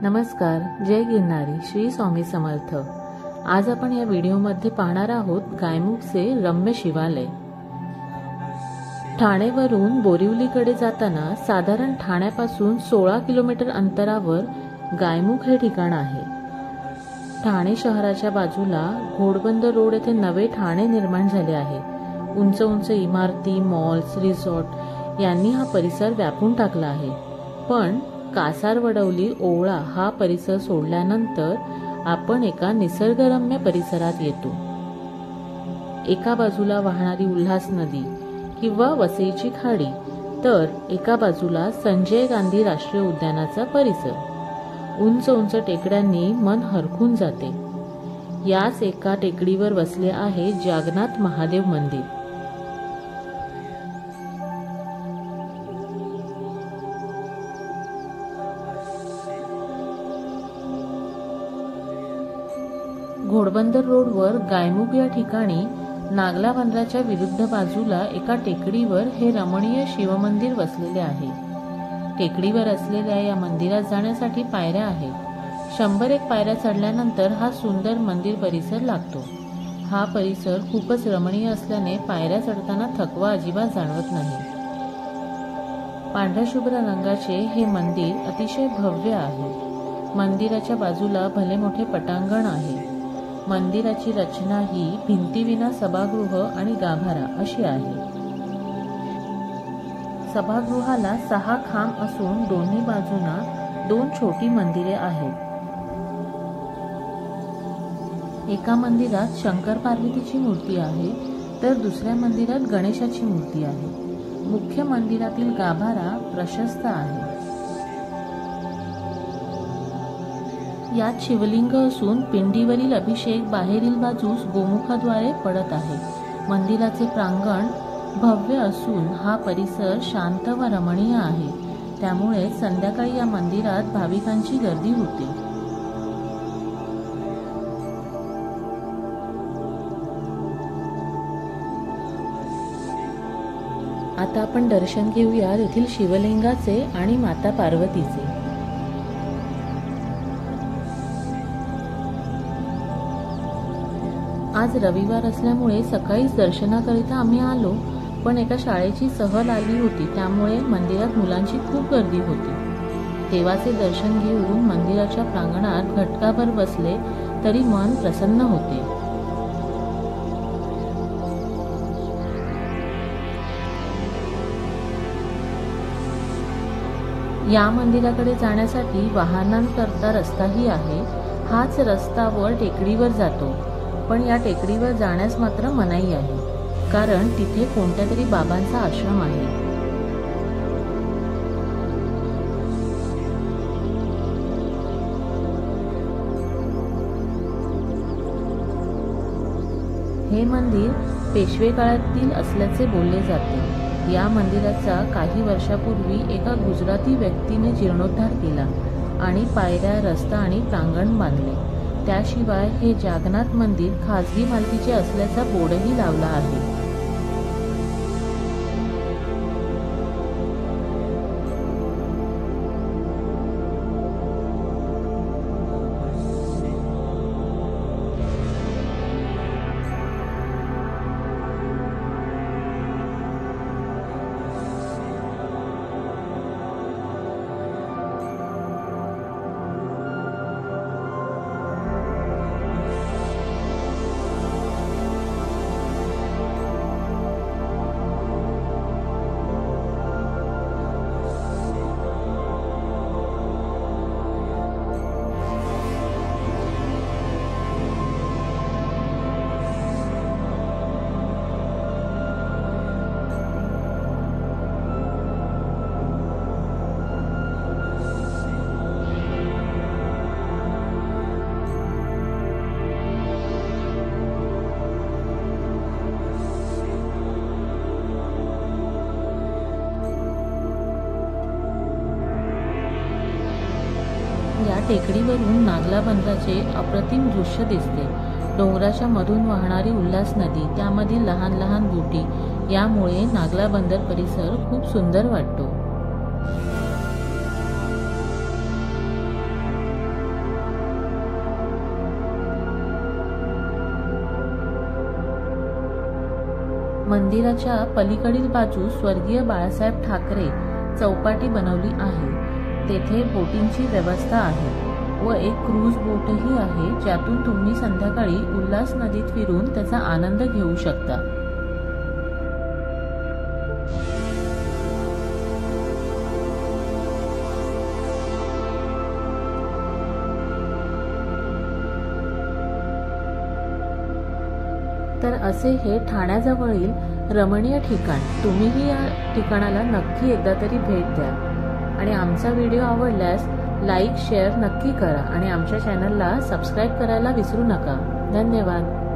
नमस्कार, जय गिरनारी, श्री स्वामी समर्थ। आज आपण या व्हिडिओमध्ये पाहणार आहोत गायमुखचे रम्य शिवालय। ठाणेवरून बोरिवलीकडे जाताना साधारण ठाण्यापासून 16 किलोमीटर अंतरावर गायमुख हे ठिकाण आहे। ठाणे शहराच्या बाजूला घोडबंदर रोड येथे नवे ठाणे निर्माण झाले आहे। उंच उंच इमारती, मॉल्स, रिसॉर्ट यांनी हा परिसर व्यापून टाकला आहे। पण कासारवडवली ओवळा हा परिसर सोडल्यानंतर आपण एका निसर्गरम्य परिसरात येतो। एका बाजूला वाहणारी उल्हास नदी किंवा वसईची खाडी, तर एका बाजूला संजय गांधी राष्ट्रीय उद्यानाचा परिसर। उंच उंच टेकड्यांनी मन हरखून जाते। याच एका टेकडीवर वसले आहे जागन्नाथ महादेव मंदिर। घोडबंदर रोडवर गायमुख या ठिकाणी नागला बंदराच्या विरुद्ध बाजूला एका टेकडीवर हे रमणीय शिवमंदिर वसलेले आहे। टेकडीवर असलेल्या या मंदिरात जाण्यासाठी पायऱ्या आहेत। 101 पायऱ्या चढल्यानंतर हा सुंदर मंदिर परिसर लागतो। हा परिसर खूपच रमणीय असल्याने पायऱ्या चढताना थकवा अजिबात जाणवत नाही। पांढऱ्या शुभ्र रंगाचे हे मंदिर अतिशय भव्य आहे। मंदिराच्या बाजूला भले मोठे पटांगण आहे। मंदिराची रचना ही भिंतीविना सभागृह आणि गाभारा अशी आहे। सभागृहाला 6 खांब असून दोन्ही बाजूंना 2 छोटी मंदिरे आहेत। एका मंदिरात शंकर पार्वतीची मूर्ती आहे, तर दुसऱ्या मंदिरात गणेशाची मूर्ती आहे। मुख्य मंदिरातील गाभारा प्रशस्त आहे। यात शिवलिंग असून पिंडीवरील अभिषेक बाहेरील बाजूस गोमुखाद्वारे पडत आहे। मंदिराचे प्रांगण भव्य असून हा परिसर शांत व रमणीय आहे। त्यामुळे संध्याकाळी या मंदिरात भाविकांची गर्दी होते। आता आपण दर्शन घेऊया येथील शिवलिंगाचे आणि माता पार्वतीचे। आज रविवार असल्यामुळे सकाळीच दर्शनाकरिता आम्ही आलो, पण एका शाळेची सहल आली होती, त्यामुळे मंदिरात मुलांची खूप गर्दी होती। देवाचे दर्शन घेऊन मंदिराच्या प्रांगणात घटकाभर बसले तरी मन प्रसन्न होते। या मंदिराकडे जाण्यासाठी वाहनांकरता रस्ताही आहे। हाच रस्ता वर टेकडीवर जातो, पण या टेकडीवर जाण्यास मात्र मनाई आहे, कारण तिथे कोणत्या तरी बाबांचा आश्रम आहे। हे मंदिर पेशवे काळातील असल्याचे बोलले जाते। या मंदिराचा काही वर्षापूर्वी एका गुजराती व्यक्तीने जीर्णोद्धार केला आणि पायऱ्या, रस्ता आणि प्रांगण बांधले। त्याशिवाय हे जागन्नाथ मंदिर खाजगी मालकीचे असल्याचा बोर्डही लावला आहे। या टेकडीवरून नागला बंदराचे अप्रतिम दृश्य दिसते। डोंगराच्या मधून वाहणारी उल्हास नदी, त्यामधील लहान लहान बोटी, यामुळे नागला बंदर परिसर खूप सुंदर वाटतो। मंदिराच्या पलीकडील बाजूस स्वर्गीय बाळासाहेब ठाकरे चौपाटी बनवली आहे. तेथे बोटिंगची व्यवस्था आहे व एक क्रूज बोटही आहे, ज्यातून तुम्ही संध्याकाळी उल्हास नदीत फिरून त्याचा आनंद घेऊ शकता. तर असे हे ठाण्याजवळील रमणीय ठिकाण. तुम्हीही या ठिकाणाला नक्की एकदा तरी भेट द्या. आणि आमचा व्हिडिओ आवडल्यास लाईक शेअर नक्की करा आणि आमच्या चॅनलला सबस्क्राईब करायला विसरू नका. धन्यवाद.